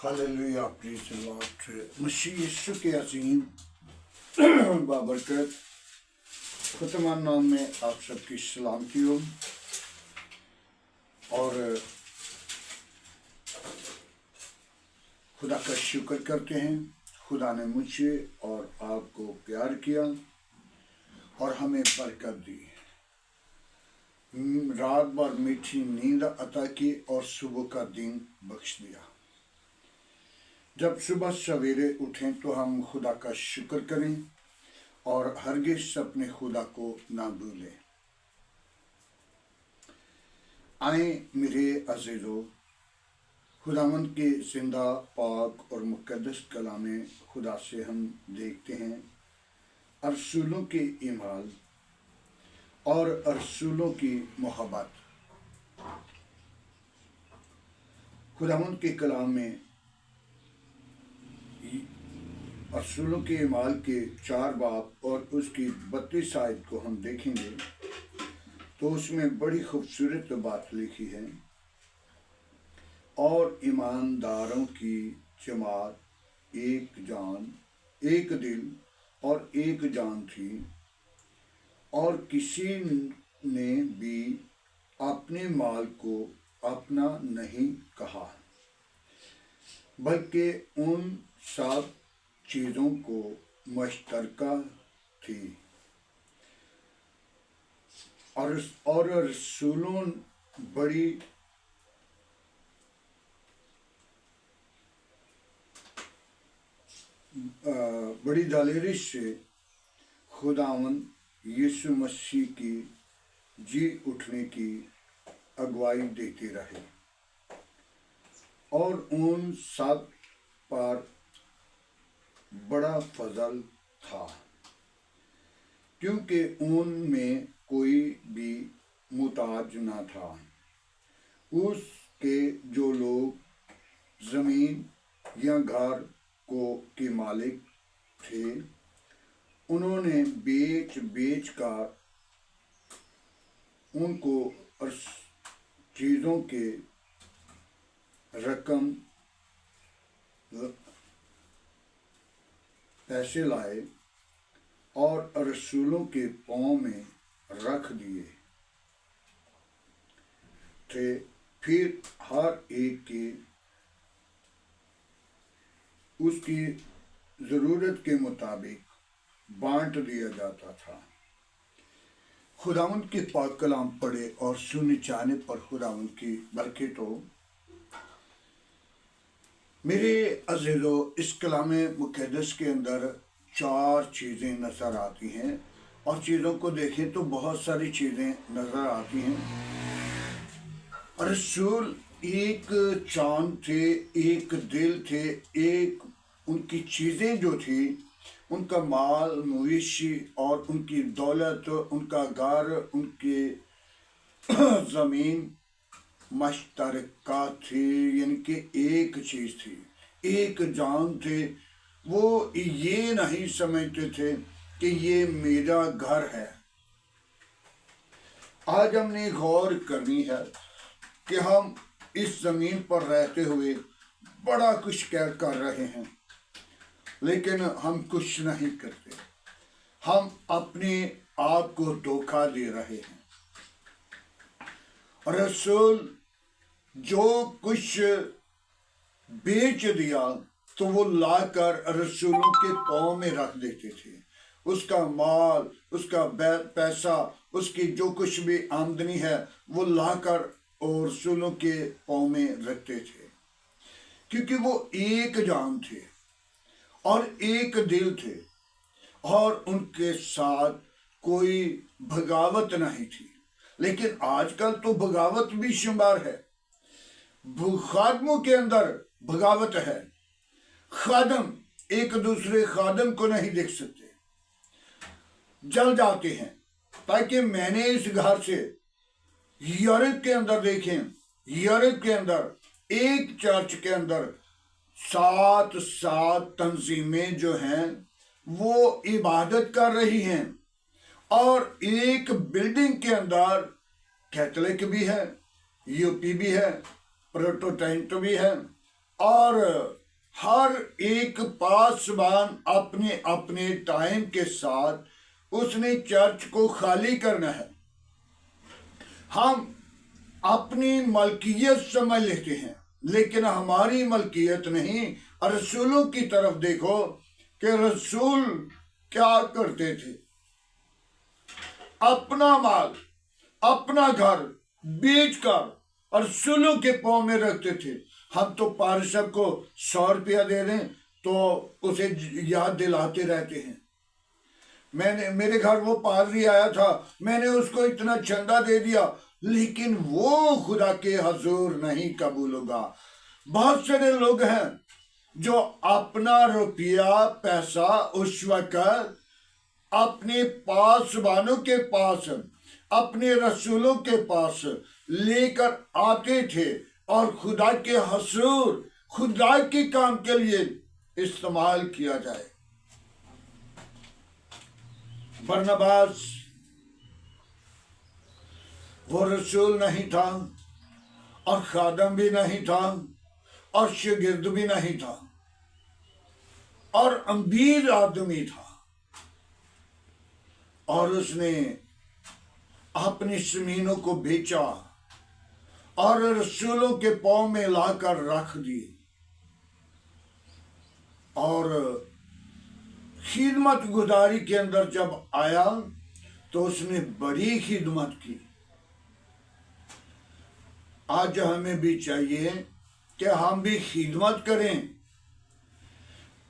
Hallelujah praise the Lord. मसीह यीशु के अजीम बाबरकत खुदावंद नाम में आप सबकी सलामती हो। और खुदा का शुक्र करते हैं, खुदा ने मुझे और आपको प्यार किया और हमें बरकत दी, रात भर मीठी नींद अता की और सुबह का दिन बख्श दिया। जब सुबह सवेरे उठें तो हम खुदा का शुक्र करें और हरगिज़ अपने खुदा को ना भूलें। आए मेरे अज़ीज़ों, खुदावंद के ज़िंदा पाक और मुक़द्दस कलाम खुदा से हम देखते हैं रसूलों के ईमाल और रसूलों की मोहब्बत। खुदावंद के कलाम में रसूलों के ईमाल के 4 बाब और उसकी 32 आयत को हम देखेंगे तो उसमें बड़ी खूबसूरत बात लिखी है। और ईमानदारों की जमात एक जान, एक दिल और एक जान थी, और किसी ने भी अपने माल को अपना नहीं कहा, बल्कि उन सब चीज़ों को मुश्तरका थी। और रसूलों बड़ी दलेरी से खुदावंद यीशु मसीह की जी उठने की अगुवाई देते रहे और उन सब पर बड़ा फजल था, क्योंकि उनमें कोई भी मुताज न था। उसके जो लोग ज़मीन या घर के मालिक थे, उन्होंने बेच कर उनको चीज़ों के रकम पैसे लाए और रसूलों के पाँव में रख दिए थे। फिर हर एक के उसकी ज़रूरत के मुताबिक बांट दिया जाता था। खुदावंद के पाक कलाम पढ़े और सुने जाने पर खुदावंद की बरकत हो। मेरे अज़ीज़ों, इस कलाम मुक़द्दस के अंदर 4 चीज़ें नज़र आती हैं, और चीज़ों को देखें तो बहुत सारी चीज़ें नज़र आती हैं। रसूल एक चांद थे, एक दिल थे, एक उनकी चीज़ें जो थी, उनका माल मवेशी और उनकी दौलत, उनका घर, उनके ज़मीन मुश्तरका थी, यानी कि एक चीज़ थी, एक जान थे। वो ये नहीं समझते थे कि ये मेरा घर है। आज हमने गौर करनी है कि हम इस ज़मीन पर रहते हुए बड़ा कुछ कर रहे हैं, लेकिन हम कुछ नहीं करते। हम अपने आप को धोखा दे रहे हैं। रसूल जो कुछ बेच दिया तो वो लाकर रसूलों के पाँव में रख देते थे। उसका माल, उसका पैसा, उसकी जो कुछ भी आमदनी है वो लाकर और रसूलों के पाँव में रखते थे, क्योंकि वो एक जान थे और एक दिल थे, और उनके साथ कोई बगावत नहीं थी। लेकिन आजकल तो बगावत भी शुमार है। खादमों के अंदर बगावत है। खादम एक दूसरे खादम को नहीं देख सकते, जल जाते हैं। ताकि मैंने इस घर से यूरोप के अंदर देखें, यूरोप के अंदर एक चर्च के अंदर 7 तंजीमें जो हैं वो इबादत कर रही हैं, और एक बिल्डिंग के अंदर कैथोलिक भी है, यूपी भी है, प्रोटेस्टेंट भी है, اور ہر ایک پاسبان اپنے اپنے ٹائم کے ساتھ اس نے چرچ کو خالی کرنا ہے۔ ہم اپنی ملکیت سمجھ لیتے ہیں، لیکن ہماری ملکیت نہیں۔ رسولوں کی طرف دیکھو کہ رسول کیا کرتے تھے، اپنا مال اپنا گھر بیچ کر رسولوں کے پاؤں میں رکھتے تھے۔ ہم تو پارشد کو 100 روپیہ دے دیں تو اسے یاد دلاتے رہتے ہیں۔ میرے گھر وہ پادری آیا تھا، میں نے اس کو اتنا چندہ دے دیا، لیکن وہ خدا کے حضور نہیں قبول ہوگا۔ بہت سارے لوگ ہیں جو اپنا روپیہ پیسہ اس وقت اپنے پاسبانوں کے پاس، اپنے رسولوں کے پاس لے کر آتے تھے اور خدا کے حضور، خدا کے کام کے لیے استعمال کیا جائے۔ برناباس وہ رسول نہیں تھا اور خادم بھی نہیں تھا اور شاگرد بھی نہیں تھا اور امیر آدمی تھا، اور اس نے اپنی زمینوں کو بیچا اور رسولوں کے پاؤں میں لا کر رکھ دی، اور خدمت گزاری کے اندر جب آیا تو اس نے بڑی خدمت کی۔ آج ہمیں بھی چاہیے کہ ہم بھی خدمت کریں،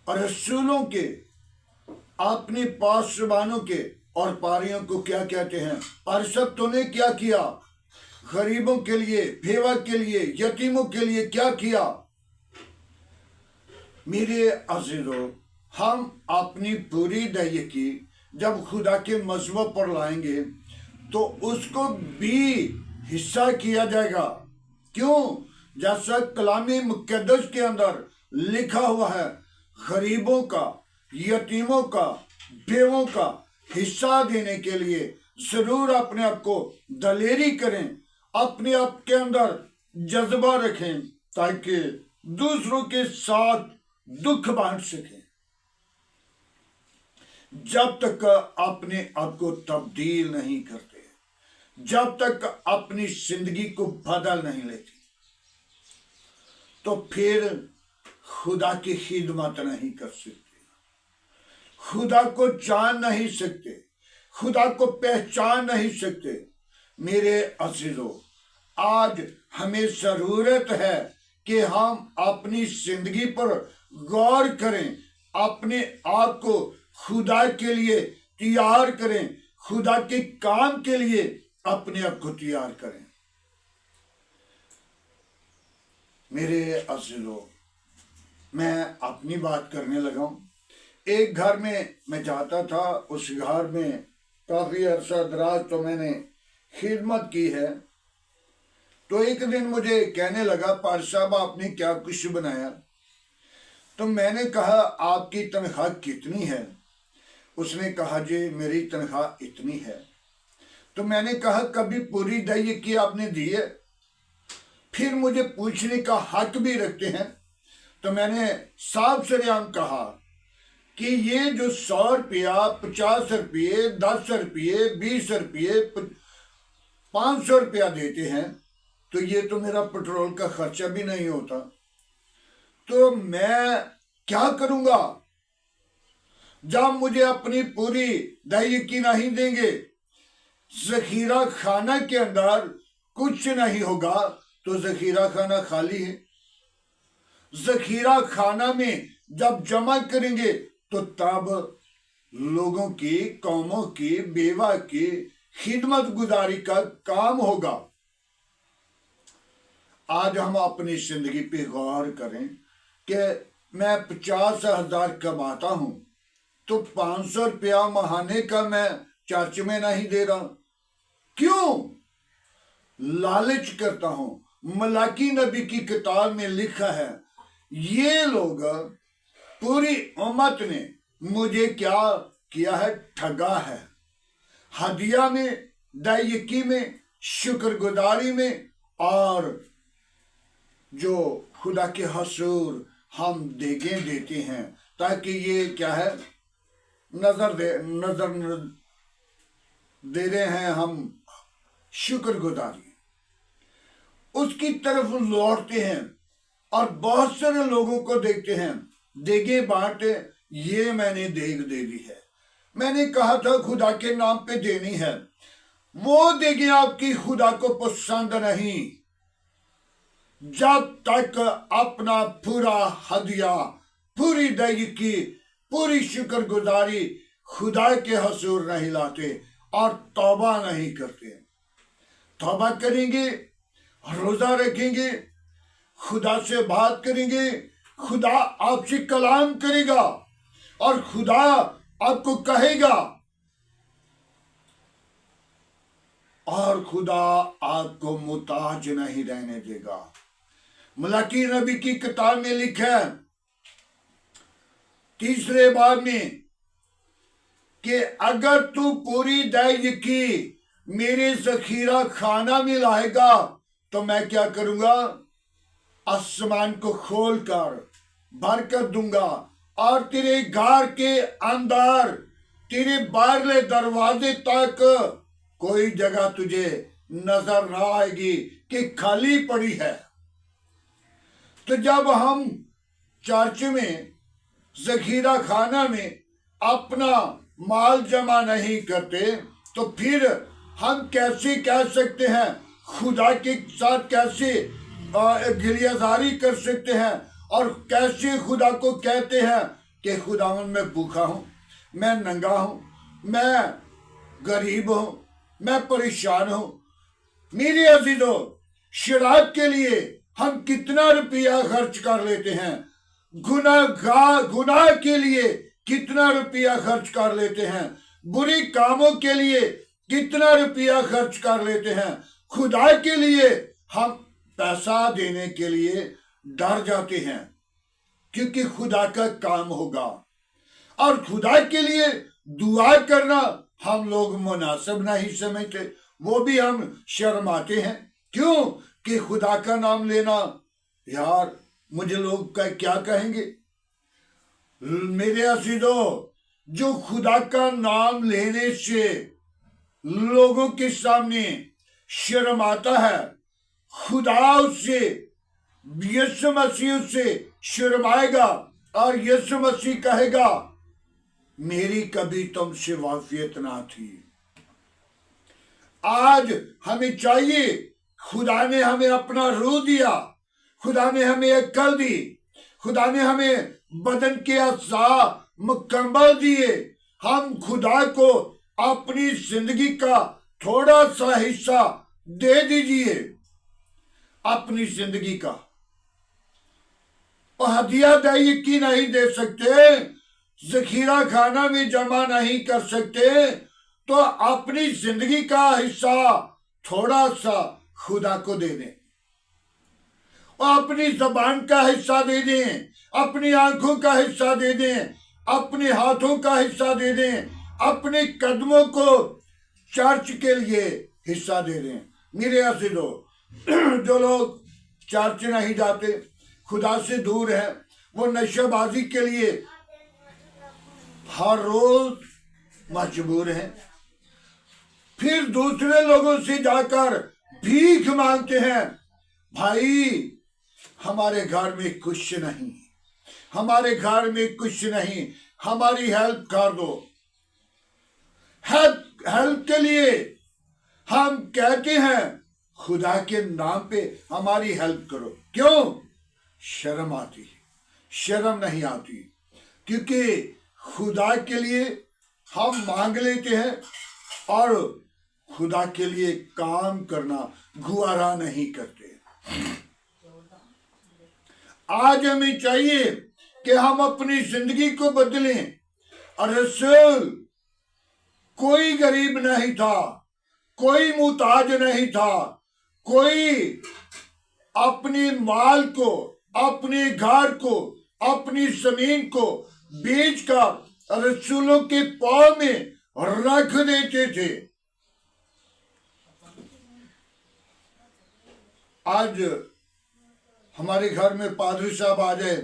اور رسولوں کے، اپنے پاسبانوں کے اور پاریوں کو کیا کہتے ہیں؟ پارشد تو نے کیا کیا؟ غریبوں کے لیے، بیوہ کے لیے، یتیموں کے لیے کیا کیا؟ میرے عزیزو، ہم اپنی پوری دہیکی جب خدا کے مذہب پر لائیں گے تو اس کو بھی حصہ کیا جائے گا۔ کیوں؟ جیسا کلام مقدس کے اندر لکھا ہوا ہے، غریبوں کا، یتیموں کا، بیووں کا حصہ دینے کے لیے ضرور اپنے آپ کو دلیری کریں، اپنے آپ کے اندر جذبہ رکھیں، تاکہ دوسروں کے ساتھ دکھ بانٹ سکیں۔ جب تک اپنے آپ کو تبدیل نہیں کرتے، جب تک اپنی زندگی کو بدل نہیں لیتے، تو پھر خدا کی خدمت نہیں کر سکتے، خدا کو جان نہیں سکتے، خدا کو پہچان نہیں سکتے۔ میرے عزیزو، آج ہمیں ضرورت ہے کہ ہم اپنی زندگی پر غور کریں، اپنے آپ کو خدا کے لیے تیار کریں، خدا کے کام کے لیے اپنے آپ کو تیار کریں۔ میرے عزیزو، میں اپنی بات کرنے لگا ہوں۔ ایک گھر میں جاتا تھا، اس گھر میں کافی عرصہ دراز تو میں نے خدمت کی ہے۔ تو ایک دن مجھے کہنے لگا، پادری صاحب آپ نے کیا کچھ بنایا؟ تو میں نے کہا، آپ کی تنخواہ کتنی ہے؟ اس نے کہا، جی میری تنخواہ اتنی ہے۔ تو میں نے کہا، کبھی پوری دہیکی آپ نے دی ہے؟ پھر مجھے پوچھنے کا حق بھی رکھتے ہیں۔ تو میں نے صاف سریعام کہا کہ یہ جو 100 روپیہ، 50 روپیے، 10 روپیے، 20 روپیے، 500 روپیہ دیتے ہیں، تو یہ تو میرا پٹرول کا خرچہ بھی نہیں ہوتا، تو میں کیا کروں گا جب مجھے اپنی پوری دہیکی نہیں دیں گے؟ ذخیرہ خانہ کے اندر کچھ نہیں ہوگا تو ذخیرہ خانہ خالی ہے۔ ذخیرہ خانہ میں جب جمع کریں گے تو تب لوگوں کی، قوموں کی، بیوہ کی خدمت گزاری کا کام ہوگا۔ آج ہم اپنی زندگی پہ غور کریں کہ میں 50,000 کماتا ہوں تو 500 روپیہ مہانے کا میں چرچ میں نہیں دے رہا۔ کیوں؟ لالچ کرتا ہوں۔ ملاکی نبی کی کتاب میں لکھا ہے، یہ لوگ، پوری امت نے مجھے کیا کیا ہے؟ ٹھگا ہے۔ ہدیہ میں، دہیکی میں، شکر گزاری میں اور जो खुदा के हसूर हम देखें देते हैं, ताकि ये क्या है, नजर दे रहे हैं हम शुक्रगुजारी, उसकी तरफ लौटते हैं। और बहुत सारे लोगों को देखते हैं, देगे बांट, ये मैंने देग दे दी है, मैंने कहा था खुदा के नाम पे देनी है, वो देगे आपकी खुदा को पसंद नहीं जब तक अपना पूरा हदिया, पूरी दयकी, पूरी शुक्रगुजारी खुदा के हजूर नहीं लाते और तौबा नहीं करते। तौबा करेंगे, रोजा रखेंगे, खुदा से बात करेंगे, खुदा आपसे कलाम करेगा और खुदा आपको कहेगा और खुदा आपको मुताज नहीं रहने देगा। मलाकी नबी की किताब में लिखा है 3 बाब में कि अगर तू पूरी दयकी मेरे ज़खीरा खाना में लाएगा तो मैं क्या करूंगा, आसमान को खोल कर बरकत दूंगा और तेरे घर के अंदर, तेरे बाहरले दरवाजे तक कोई जगह तुझे नजर ना आएगी कि खाली पड़ी है। तो जब हम चर्च में, ज़खीरा खाना में अपना माल जमा नहीं करते तो फिर हम कैसे कह सकते हैं, खुदा के साथ कैसे गिलियाजारी कर सकते हैं और कैसे खुदा को कहते हैं कि खुदावन मैं भूखा हूँ, मैं नंगा हूँ, मैं गरीब हूँ, मैं परेशान हूँ। मेरे अजीजों, शराब के लिए हम कितना रुपया खर्च कर लेते हैं, गुनाह के लिए कितना रुपया खर्च कर लेते हैं, बुरी कामों के लिए कितना रुपया खर्च कर लेते हैं। खुदा के लिए हम पैसा देने के लिए डर जाते हैं क्योंकि खुदा का काम होगा, और खुदा के लिए दुआ करना हम लोग मुनासिब नहीं समझते, वो भी हम शर्माते हैं। क्यों कि खुदा का नाम लेना, यार मुझे लोग क्या कहेंगे। मेरे अजीजों, जो खुदा का नाम लेने से लोगों के सामने शर्माता है, खुदा उससे, यीशु मसीह उससे शर्माएगा और यीशु मसीह कहेगा मेरी कभी तुमसे वाफियत ना थी। आज हमें चाहिए, खुदा ने हमें अपना रूह दिया, खुदा ने हमें अक्ल दी, खुदा ने हमें बदन के अज़ा मुकम्मल दिए। हम खुदा को अपनी जिंदगी का थोड़ा सा हिस्सा दे दीजिए, अपनी जिंदगी का। और हदिया दयकी नहीं दे सकते, ज़खीरा खाना में जमा नहीं कर सकते, तो अपनी जिंदगी का हिस्सा थोड़ा सा खुदा को दे दें, और अपनी जबान का हिस्सा दे दें, अपनी आंखों का हिस्सा दे दें, अपने हाथों का हिस्सा दे दें, अपने कदमों को चर्च के लिए हिस्सा दे दें। मेरे अजीजों, जो लोग चर्च नहीं जाते, खुदा से दूर है, वो नशाबाजी के लिए हर रोज मजबूर हैं, फिर दूसरे लोगों से जाकर भीख मांगते हैं, भाई हमारे घर में कुछ नहीं, हमारे घर में कुछ नहीं, हमारी हेल्प कर दो। हेल्प के लिए हम कहते हैं खुदा के नाम पे हमारी हेल्प करो। क्यों? शर्म आती, शर्म नहीं आती, क्योंकि खुदा के लिए हम मांग लेते हैं और खुदा के लिए काम करना गुवारा नहीं करते। आज हमें चाहिए कि हम अपनी जिंदगी को बदलें। और रसूल कोई गरीब नहीं था, कोई मुताज नहीं था, कोई अपने माल को, अपने घर को, अपनी जमीन को बेच कर रसूलों के पांव में रख देते थे। आज ہمارے گھر میں پادری صاحب آ جائے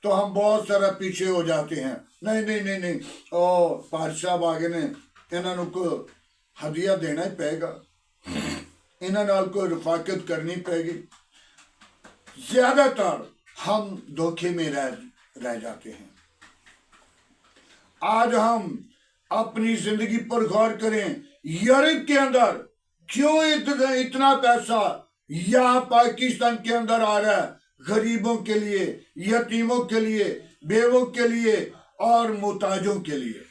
تو ہم بہت سارا پیچھے ہو جاتے ہیں، نہیں نہیں نہیں نہیں، او پادری صاحب آگے نے انہوں کو ہدیہ دینا ہی پائے گا، انہوں نال کوئی رفاقت کرنی پائے گی۔ زیادہ تر ہم دھوکے میں رہ جاتے ہیں۔ آج ہم اپنی زندگی پر غور کریں، یورپ کے اندر کیوں اتنا پیسہ یہاں پاکستان کے اندر آ رہا ہے؟ غریبوں کے لیے، یتیموں کے لیے، بیووں کے لیے اور محتاجوں کے لیے۔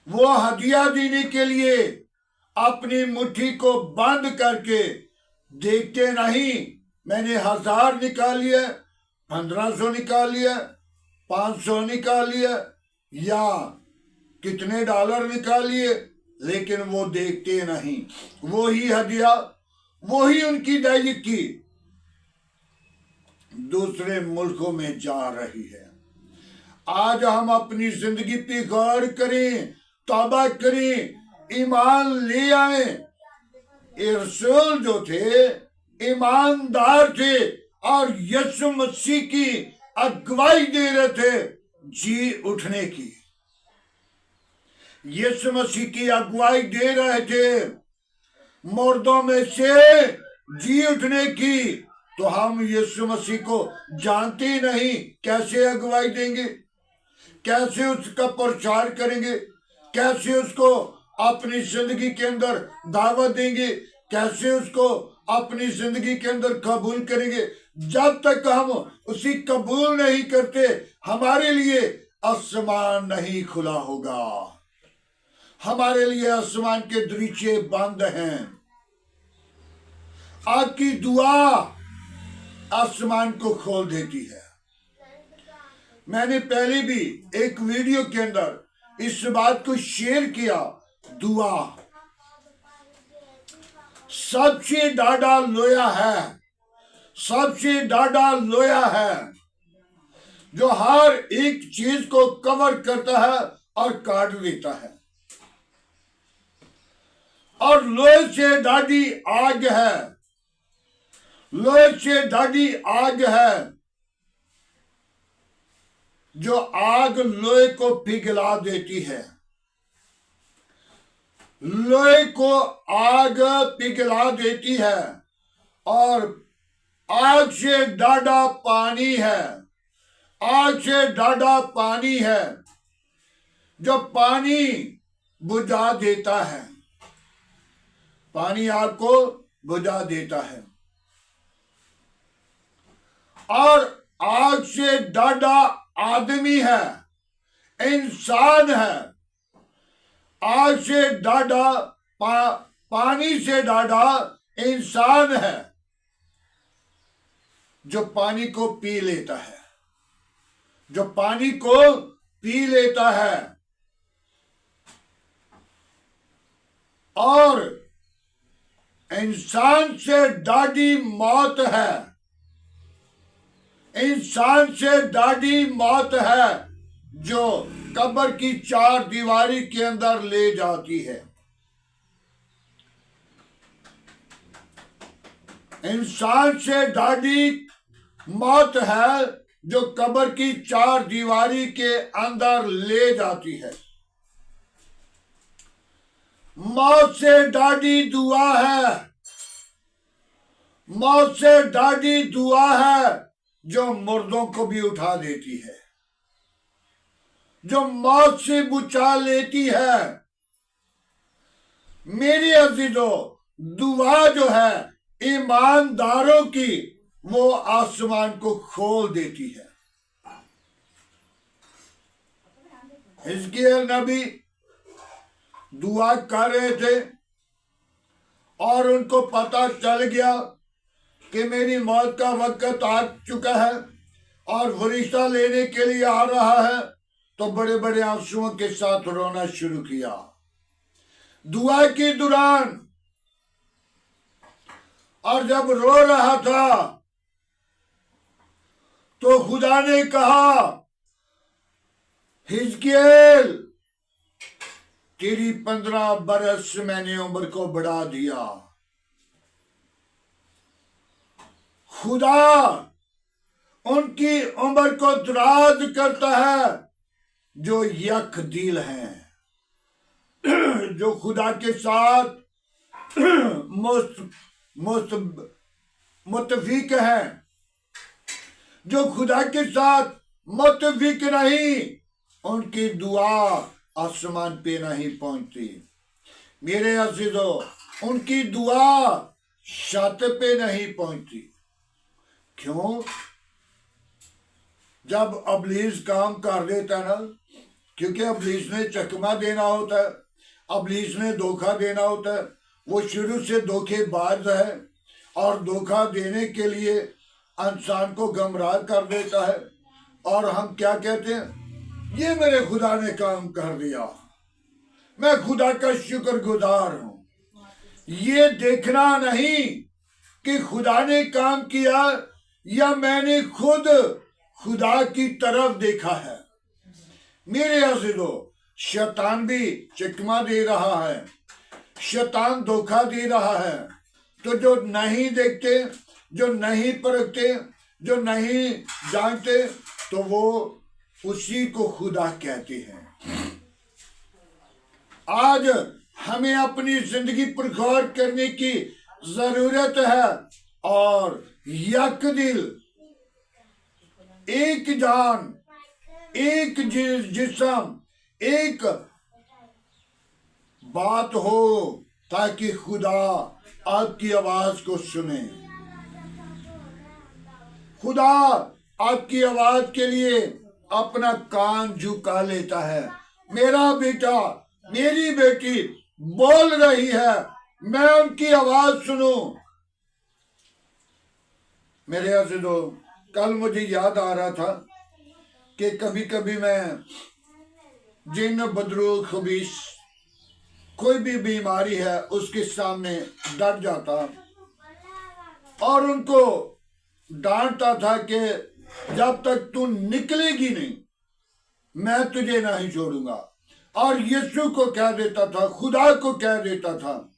وہ ہدیہ دینے کے لیے اپنی مٹھی کو بند کر کے دیکھتے نہیں، میں نے 1000 نکال لیا، 1500 نکال لیا، 500 نکال لیا یا کتنے ڈالر نکال لیے، لیکن وہ دیکھتے نہیں۔ وہی ہدیہ، وہی ان کی دائیکی دوسرے ملکوں میں جا رہی ہے۔ آج ہم اپنی زندگی پہ غور کریں، توبہ کریں، ایمان لے آئیں۔ رسول جو تھے ایماندار تھے اور یسوع مسیح کی اگوائی دے رہے تھے جی اٹھنے کی، یسوع مسیح کی اگوائی دے رہے تھے مردوں میں سے جی اٹھنے کی، تو ہم یسوع مسیح کو جانتے ہی نہیں، کیسے اگوائی دیں گے؟ کیسے اس کا پرچار کریں گے؟ کیسے اس کو اپنی زندگی کے اندر دعوت دیں گے؟ کیسے اس کو اپنی زندگی کے اندر قبول کریں گے؟ جب تک ہم اسی قبول نہیں کرتے ہمارے لیے آسمان نہیں کھلا ہوگا، ہمارے لیے آسمان کے دریچے بند ہیں۔ آپ کی دعا آسمان کو کھول دیتی ہے۔ میں نے پہلے بھی ایک ویڈیو کے اندر اس بات کو شیئر کیا، دعا سب سے ڈاڈا لویا ہے، سب سے ڈاڈا لویا ہے جو ہر ایک چیز کو کور کرتا ہے اور کاٹ دیتا ہے، اور لوہے سے ڈاڈی آگ ہے، لوہے سے ڈاڈی آگ ہے جو آگ لوہے کو پگھلا دیتی ہے، لوہے کو آگ پگھلا دیتی ہے، اور آگ سے ڈاڈا پانی ہے، آگ سے ڈاڈا پانی ہے جو پانی بجھا دیتا ہے، پانی آگ کو بجھا دیتا ہے، اور آگ سے ڈاڈا آدمی ہے، انسان ہے، آگ سے ڈاڈا پانی سے ڈاڈا انسان ہے جو پانی کو پی لیتا ہے، جو پانی کو پی لیتا ہے، اور انسان سے ڈاڈی موت ہے، انسان سے ڈاڈی موت ہے جو قبر کی 4 دیواری کے اندر لے جاتی ہے، انسان سے ڈاڈی موت ہے جو قبر کی 4 دیواری کے اندر لے جاتی ہے، موت سے ڈاڈی دعا ہے، موت سے ڈاڈی دعا ہے جو مردوں کو بھی اٹھا دیتی ہے، جو موت سے بچا لیتی ہے۔ میرے عزیزو، دعا جو ہے ایمانداروں کی، وہ آسمان کو کھول دیتی ہے۔ حزقیل نبی دعا کر رہے تھے اور ان کو پتہ چل گیا کہ میری موت کا وقت آ چکا ہے اور فرشتہ لینے کے لیے آ رہا ہے، تو بڑے بڑے آنسوؤں کے ساتھ رونا شروع کیا دعا کے دوران، اور جب رو رہا تھا تو خدا نے کہا، حزقیل تیری 15 برس میں نے عمر کو بڑھا دیا، खुदा उनकी उम्र को दराज करता है जो यक दिल हैं, जो खुदा के साथ मुतफिक है, जो खुदा के साथ मुतफिक नहीं, उनकी दुआ आसमान पे नहीं पहुंचती। मेरे अजीजों, उनकी दुआ छत पे नहीं पहुंचती। क्यों? जब अबलीस काम कर देता ना, क्योंकि अबलीस ने चकमा देना होता है, अबलीस ने धोखा देना होता है, वो शुरू से धोखेबाज है और धोखा देने के लिए इंसान को गमराह कर देता है। और हम क्या कहते हैं? ये मेरे खुदा ने काम कर दिया, मैं खुदा का शुक्रगुजार हूं। ये देखना नहीं कि खुदा ने काम किया या मैंने खुद खुदा की तरफ देखा है। मेरे अज़ीज़ों, शैतान भी चकमा दे रहा है, शैतान धोखा दे रहा है। तो जो नहीं देखते, जो नहीं परखते, जो नहीं जानते, तो वो उसी को खुदा कहते हैं। आज हमें अपनी जिंदगी पर गौर करने की जरूरत है और यक दिल, एक जान, एक जिस्म, एक बात हो, ताकि खुदा आपकी आवाज को सुने। खुदा आपकी आवाज के लिए अपना कान झुका लेता है। मेरा बेटा, मेरी बेटी बोल रही है, मैं उनकी आवाज सुनूं। मेरे अज़ीज़ों, कल मुझे याद आ रहा था कि कभी कभी मैं जिन बदरू खबीस, कोई भी बीमारी है, उसके सामने डट जाता और उनको डांटता था कि जब तक तू निकलेगी नहीं, मैं तुझे नहीं छोड़ूंगा। और यीशु को कह देता था, खुदा को कह देता था,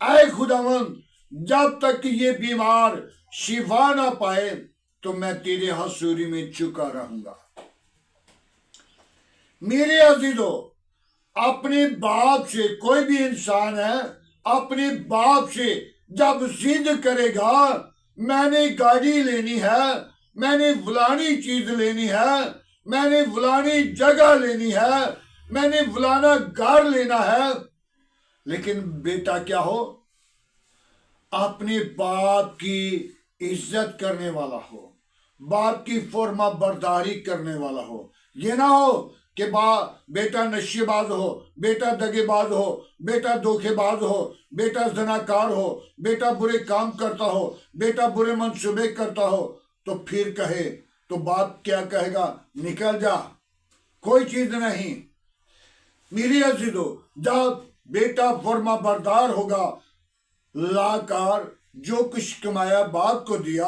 ऐ खुदावंद, जब तक ये बीमार शिफा ना पाए तो मैं तेरे हसूरी में झुका रहूंगा। मेरे अजीजों, अपने बाप से, कोई भी इंसान है, अपने बाप से जब जिद करेगा मैंने गाड़ी लेनी है, मैंने फलानी चीज लेनी है, मैंने फलानी जगह लेनी है, मैंने फलाना घर लेना है, लेकिन बेटा क्या हो, अपने बाप की इज्जत करने वाला हो, बाप की फर्मा बरदारी करने वाला हो। ये ना हो कि बेटा नशेबाज हो, बेटा दगेबाज हो, बेटा धोखेबाज हो, बेटा जनाकार हो, बेटा बुरे काम करता हो, बेटा बुरे मंसूबे करता हो, तो फिर कहे तो बाप क्या कहेगा? निकल जा, कोई चीज नहीं। मेरी अजीजों, जब बेटा फर्मा बरदार होगा, लाकार जो कुछ कमाया बाप को दिया,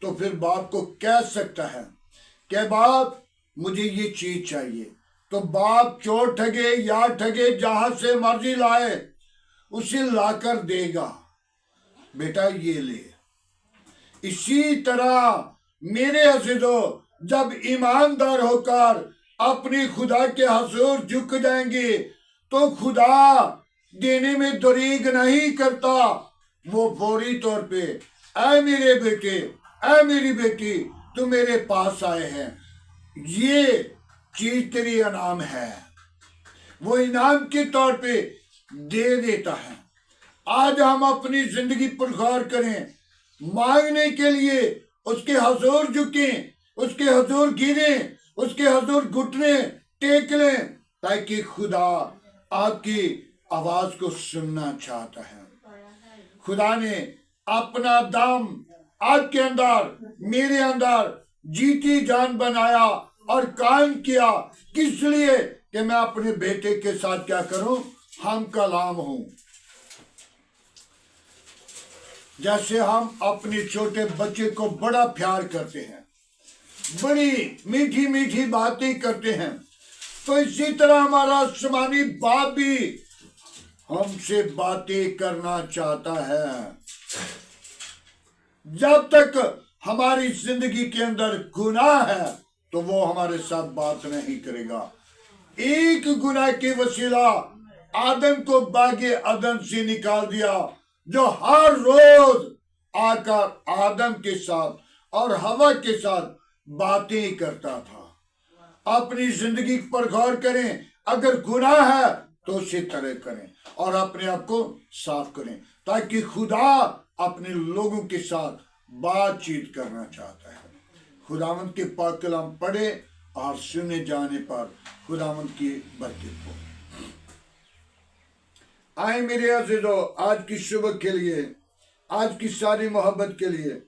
तो फिर बाप को कह सकता है कि बाप मुझे ये चीज चाहिए, तो बाप चोर ठगे या ठगे, जहां से मर्जी लाए उसे लाकर देगा, बेटा ये ले। इसी तरह मेरे अजीजों, जब ईमानदार होकर अपनी खुदा के हजूर झुक जाएंगे तो खुदा देने में दरीग नहीं करता। वो फौरी तौर पे, ऐ मेरे बेटे, ऐ मेरी बेटी, तू मेरे पास आए हैं, ये चीज तेरी इनाम है, वो इनाम के तौर पे दे देता है। आज हम अपनी जिंदगी पर गौर करें, मांगने के लिए उसके हजूर झुकें, उसके हजूर गिरें, उसके हजूर घुटने टेक लें, ताकि खुदा आपकी आवाज को सुनना चाहता है। खुदा ने अपना दम आपके अंदर, मेरे अंदर जीती जान बनाया और कायम किया, किस लिए? कि मैं अपने बेटे के साथ क्या करूं? हम कलाम हूं। जैसे हम अपने छोटे बच्चे को बड़ा प्यार करते हैं, बड़ी मीठी मीठी बातें करते हैं, तो इसी तरह हमारा आसमानी बाप भी हमसे बातें करना चाहता है। जब तक हमारी जिंदगी के अंदर गुनाह है तो वो हमारे साथ बात नहीं करेगा। एक गुनाह के वसीला आदम को बागे अदन से निकाल दिया, जो हर रोज आकर आदम के साथ और हवा के साथ बातें करता था। अपनी जिंदगी पर गौर करें, अगर गुनाह है तो उसे तरक करें और अपने आप को साफ करें, ताकि खुदा अपने लोगों के साथ बातचीत करना चाहता है। खुदावंद के पाक कलाम पढ़े और सुने जाने पर खुदावंद की बरकत हो। आए मेरे अज़ीज़ों, आज की सुबह के लिए, आज की सारी मोहब्बत के लिए,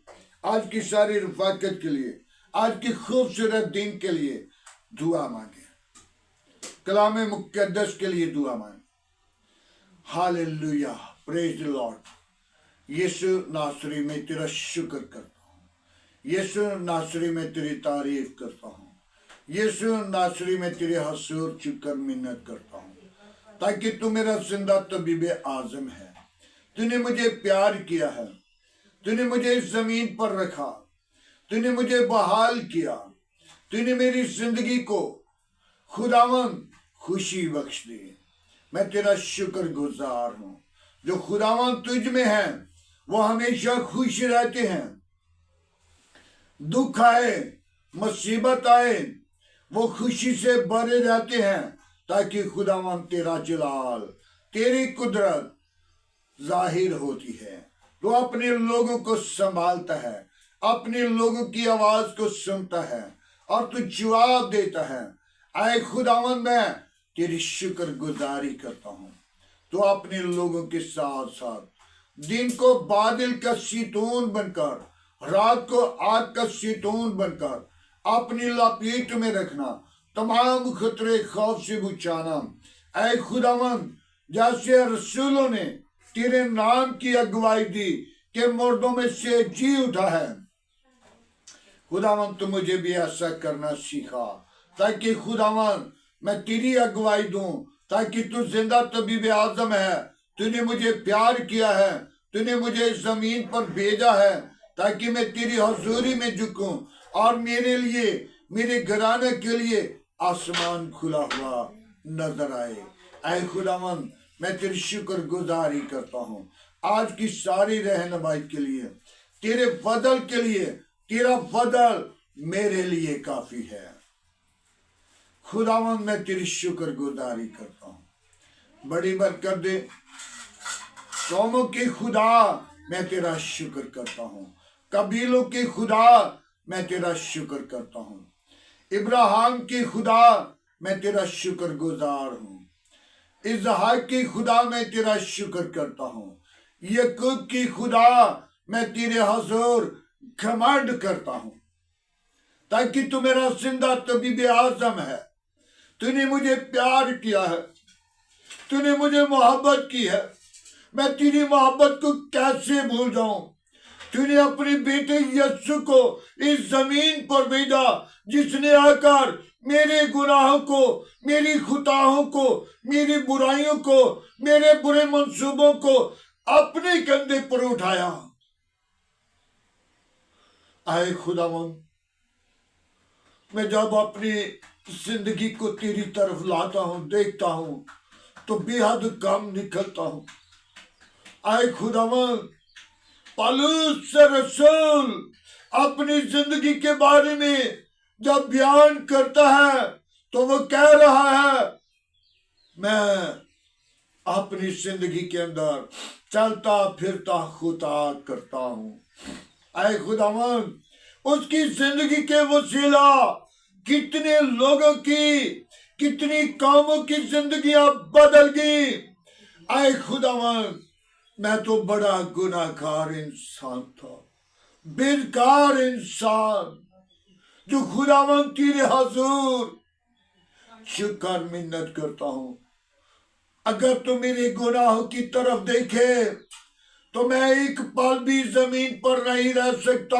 आज की सारी रफ़ाकत के लिए, आज की खूबसूरत दिन के लिए दुआ मांगे, कलाम मुक़द्दस के लिए दुआ मांगे। Hallelujah, praise the Lord. यीशु नासरी में तेरा शुक्र करता हूँ, यीशु नासरी में तेरी तारीफ करता हूँ, यीशु नासरी में तेरे हसूर चुकर मिन्नत करता हूँ, ताकि तू मेरा जिंदा तबीब आज़म है। तूने मुझे प्यार किया है, तूने मुझे इस जमीन पर रखा, तूने मुझे बहाल किया, तूने मेरी जिंदगी को खुदावन खुशी बख्श दी। मैं तेरा शुक्र गुजार हूँ। जो खुदावन तुझ में है वो हमेशा खुश रहते हैं। दुख आए, मुसीबत आए, वो खुशी से भरे रहते हैं, ताकि खुदावन तेरा जलाल, तेरी कुदरत जाहिर होती है। तो अपने लोगों को संभालता है, अपने लोगों की आवाज को सुनता है और तू जवाब देता है। आए खुदावन, मैं तेरी शुक्र गुजारी करता हूँ। तो अपने लोगों के साथ साथ दिन को बादल का सितून बनकर, रात को आग का सितून बनकर अपनी लपेट में रखना, तमाम खतरे खौफ से बचाना। ऐ खुदावन, जैसे रसूलों ने तेरे नाम की अगुवाई दी कि मुर्दों में से जी उठा है, खुदावन तू मुझे भी ऐसा करना सीखा, ताकि खुदावन मैं तेरी अगुवाई दूं, ताकि तू जिंदा तबीब आज़म है। तूने मुझे प्यार किया है, तूने मुझे इस जमीन पर भेजा है, ताकि मैं तेरी हजूरी में झुकूं और मेरे लिए, मेरे घराने के लिए आसमान खुला हुआ नजर आए। ऐ खुदावन, मैं तेरी शुक्र गुजारी करता हूँ आज की सारी रहनुमाई के लिए, तेरे फजल के लिए। तेरा फजल मेरे लिए काफी है। खुदावन, मैं तेरी शुक्र गुजारी करता हूँ। बड़ी बरकत दे। कौमों के खुदा, मैं तेरा शुक्र करता हूँ। कबीलों के खुदा, मैं तेरा शुक्र करता हूँ। इब्राहिम के खुदा, मैं तेरा शुक्र गुजार हूँ। इसहाक की खुदा, मैं तेरा शुक्र करता हूँ। याकूब की खुदा, मैं तेरे हजूर घमंड करता हूँ, ताकि तू मेरा जिंदा तबीब आज़म है। तूने मुझे प्यार किया है, तूने मुझे मोहब्बत की है। मैं तेरी मोहब्बत को कैसे भूल जाऊं। तूने अपने बेटे यीशु को इस जमीन पर भेजा, जिसने आकर मेरे गुनाहों को, मेरी खुताओं को, मेरी बुराइयों को, मेरे बुरे मंसूबों को अपने कंधे पर उठाया। आए खुदावन, मैं जब अपनी जिंदगी को तेरी तरफ लाता हूँ, देखता हूँ, तो बेहद कम निकलता हूँ। आए खुदावन, पौलुस रसूल अपनी जिंदगी के बारे में जब बयान करता है तो वो कह रहा है, मैं अपनी जिंदगी के अंदर चलता फिरता खुदा करता हूँ। आए खुदावन, उसकी जिंदगी के वसीला कितने लोगों की, कितनी कौमों की जिंदगियां बदल गई। आए खुदावन, मैं तो बड़ा गुनाहगार इंसान था, बेकार इंसान, जो खुदावन तेरे हजूर शुक्र मिन्नत करता हूँ। अगर तू मेरे गुनाहों की तरफ देखे तो मैं एक पल भी जमीन पर नहीं रह सकता।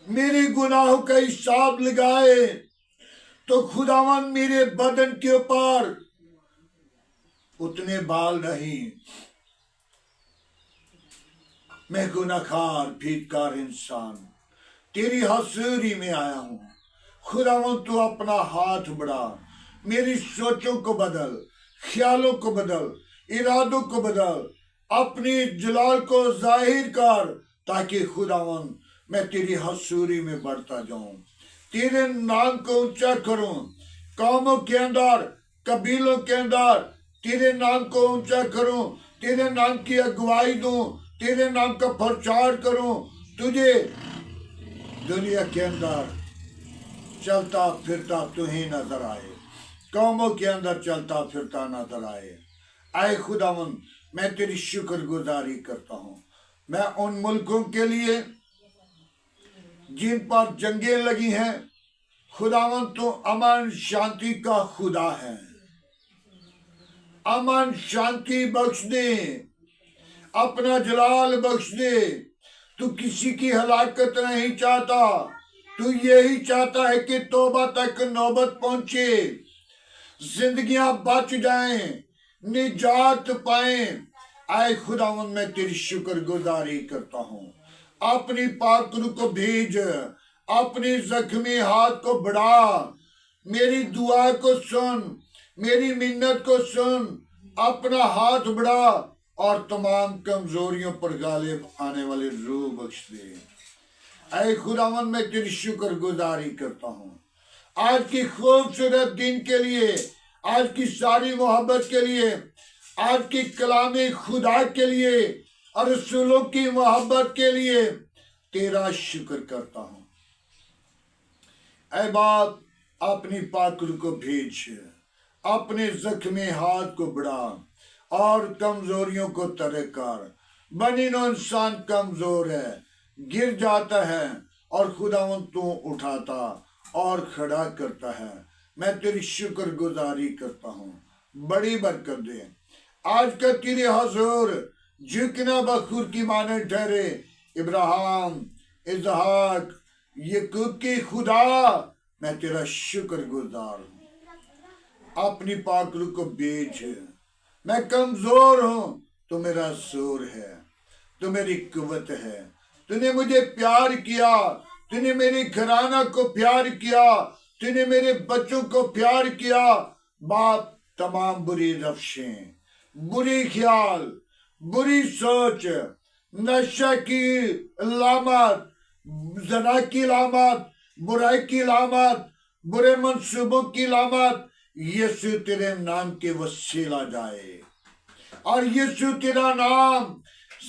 मेरे गुनाहों का हिसाब लगाए तो खुदावन मेरे बदन के ऊपर उतने बाल नहीं, میں گناہگار پھیٹکار انسان تیری حضوری میں آیا ہوں۔ خداوند تو اپنا ہاتھ بڑھا، میری سوچوں کو بدل، خیالوں کو بدل، ارادوں کو بدل، اپنی جلال کو ظاہر کر، تاکہ خداوند میں تیری حضوری میں بڑھتا جاؤں، تیرے نام کو اونچا کروں، قوموں کے اندر، قبیلوں کے اندر تیرے نام کو اونچا کروں، تیرے نام کی اگوائی دوں، تیرے نام کا پرچار کروں، تجھے دنیا کے اندر چلتا پھرتا تو ہی نظر آئے، قوموں کے اندر چلتا پھرتا نظر آئے۔ اے خداوند میں تیری شکر گزاری کرتا ہوں، میں ان ملکوں کے لیے جن پر جنگیں لگی ہیں، خداوند تو امن شانتی کا خدا ہے، امن شانتی بخش دے، اپنا جلال بخش دے۔ تو کسی کی ہلاکت نہیں چاہتا، تو یہی چاہتا ہے کہ توبہ تک نوبت پہنچے، زندگیاں بچ جائیں، نجات پائیں۔ اے خداوند میں تیری شکر گزاری کرتا ہوں، اپنی پاک روح کو بھیج، اپنی زخمی ہاتھ کو بڑھا، میری دعا کو سن، میری منت کو سن، اپنا ہاتھ بڑھا اور تمام کمزوریوں پر غالب آنے والی روح بخش دے۔ اے خداوند میں تیری شکر گزاری کرتا ہوں آج کی خوبصورت دن کے لیے، آج کی ساری محبت کے لیے، آج کی کلام خدا کے لیے اور رسولوں کی محبت کے لیے تیرا شکر کرتا ہوں۔ اے باپ اپنی پاک روح کو بھیج، اپنے زخمی ہاتھ کو بڑھا اور کمزوریوں کو ترک کر۔ بنی نوع انسان کمزور ہے، گر جاتا ہے، اور خداوند تو اٹھاتا اور کھڑا کرتا ہے۔ میں تیری شکر گزاری کرتا ہوں، بڑی برکت دے۔ آج کا تیرے حضور جھکنا بخور کی مانند ٹھہرے، ابراہیم، اسحاق، یعقوب کی خدا میں تیرا شکر گزار ہوں۔ اپنی پاک روح کو بھیج، میں کمزور ہوں، تو میرا زور ہے، تو میری قوت ہے۔ تو نے مجھے پیار کیا، تو نے میرے گھرانہ کو پیار کیا، تو نے میرے بچوں کو پیار کیا۔ باپ تمام بری روشیں، بری خیال، بری سوچ، نشہ کی علامت، زنا کی علامت، برائی کی علامت، برے منصوبوں کی علامت، یسوع تیرے نام کے وسیلہ جائے، اور یسوع تیرا نام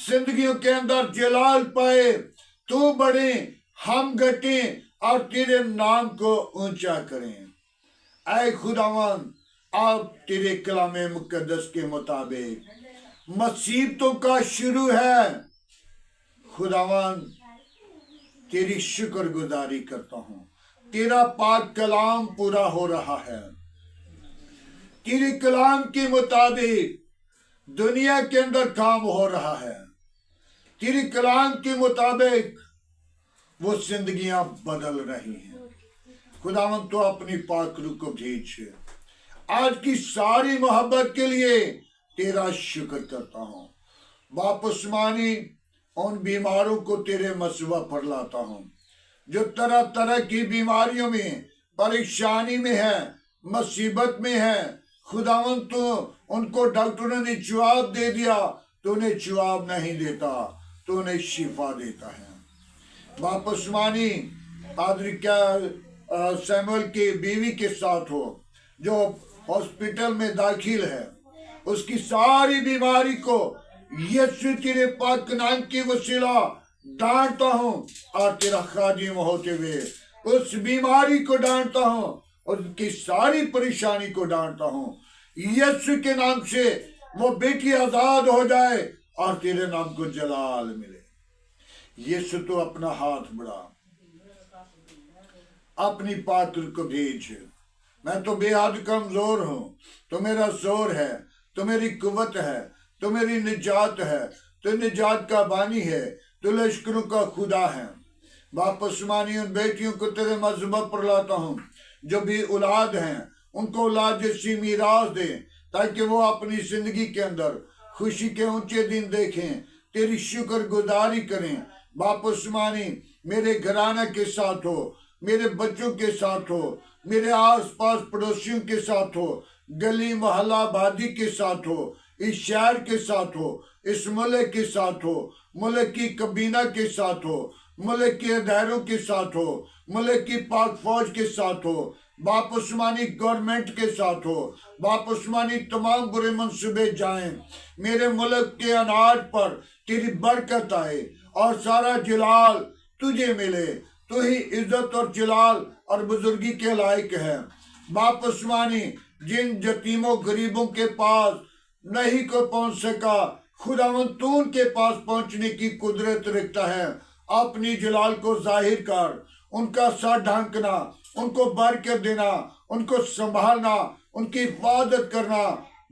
زندگیوں کے اندر جلال پائے، تو بڑھے ہم گھٹیں اور تیرے نام کو اونچا کریں۔ اے خداوند اب تیرے کلام مقدس کے مطابق مصیبتوں کا شروع ہے۔ خداوند تیری شکر گزاری کرتا ہوں، تیرا پاک کلام پورا ہو رہا ہے، تیرے کلام کے مطابق دنیا کے اندر کام ہو رہا ہے، تیرے کلام کے مطابق وہ زندگیاں بدل رہی ہیں۔ خداوند تو اپنی پاک روح کو بھیج، آج کی ساری محبت کے لیے تیرا شکر کرتا ہوں۔ باپ آسمانی ان بیماروں کو تیرے مصباح پر لاتا ہوں، جو طرح طرح کی بیماریوں میں، پریشانی میں ہے، مصیبت میں ہے۔ خداوند تو ان کو ڈاکٹروں نے جواب دے دیا، تو انہیں جواب نہیں دیتا، تو انہیں شفا دیتا ہے۔ باپ آسمانی پادری کیا سیموئل کی بیوی کے ساتھ ہو، جو ہاسپٹل میں داخل ہے، اس کی ساری بیماری کو یسوع تیرے پاک نام کی وسیلہ ڈانٹتا ہوں، اور تیرا خادم ہوتے ہوئے اس بیماری کو ڈانٹتا ہوں، اور اس کی ساری پریشانی کو ڈانٹتا ہوں۔ یسوع کے نام سے وہ بیٹی آزاد ہو جائے اور تیرے نام کو جلال ملے۔ یسوع تو اپنا ہاتھ بڑھا، اپنی پاک روح کو بھیج۔ میں تو بے حد کمزور ہوں، تو میرا زور ہے، تو میری قوت ہے، تو میری نجات ہے، تو نجات کا بانی ہے، تو لشکروں کا خدا ہے۔ باپ آسمانی ان بیٹیوں کو تیرے مذبح پر لاتا ہوں، جو بھی اولاد ہیں، ان کو اولاد جیسی میراث دے، تاکہ وہ اپنی زندگی کے اندر خوشی کے اونچے دن دیکھیں، तेरी शुक्र गुजारी करें। बाप आसमानी मेरे घराना के साथ हो, मेरे बच्चों के साथ हो, मेरे आस पास पड़ोसियों के साथ हो, गली मोहल्ला आबादी के साथ हो, इस शहर के साथ हो, इस मुल्क के साथ हो, मुल्क की कबीना के साथ हो, मुल्क के अदारों के साथ हो, मुल्क की पाक फौज के साथ हो, बाप उस्मानी गवर्नमेंट के साथ हो। बाप उस्मानी तमाम बुरे मंसूबे जाएं, मेरे मुल्क के अनाज पर तेरी बरकत आए और सारा जलाल तुझे मिले। तू ही इज्जत और जलाल और बुजुर्गी के लायक है। बाप उस्मानी जिन यतीमों गरीबों के पास नहीं को पहुंच सका, खुदावंद तू उनके पास पहुंचने की कुदरत रखता है। अपनी जलाल को जाहिर कर, उनका सर ढांकना, उनको बरकत देना, उनको संभालना, उनकी हिफाजत करना।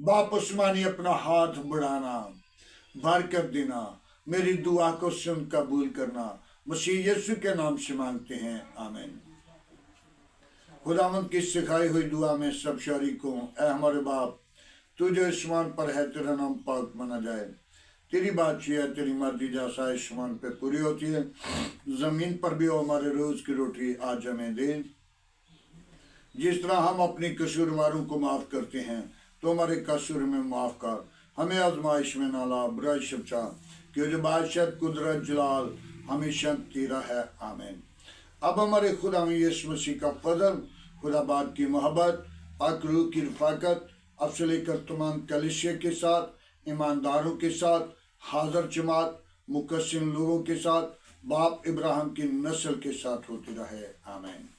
बाप उस्मानी अपना हाथ बढ़ाना, बरकत देना, मेरी दुआ को सुन कबूल करना। मसीह यीशु के नाम से मांगते हैं, आमीन। खुदावंद की सिखाई हुई दुआ में सब शरीकों, ऐ हमारे बाप, तू जो आसमान पर है तेरा नाम पाक माना जाए, तेरी बादशाही है, तेरी मर्जी जैसा आसमान पे पूरी होती है जमीन पर भी हो। हमारे रोज की रोटी आज हमें दे, जिस तरह हम अपनी कसूरवारों को माफ करते हैं तो हमारे कसूर में माफ कर, हमें आजमाइश में ना ला, बुराई से बचा, कि जो बादशाह कुदरत जलाल हमेशा तेरा है, आमीन। अब हमारे खुदा में यीशु मसीह का फजल, खुदा बाप की मोहब्बत, पाक रूह की रफाकत अब से लेकर तमाम कलीसिया के साथ, ईमानदारों के साथ, हाजिर जमात, मुकस्सिम लोगों के साथ, बाप इब्राहिम की नस्ल के साथ होती रहे, आमीन।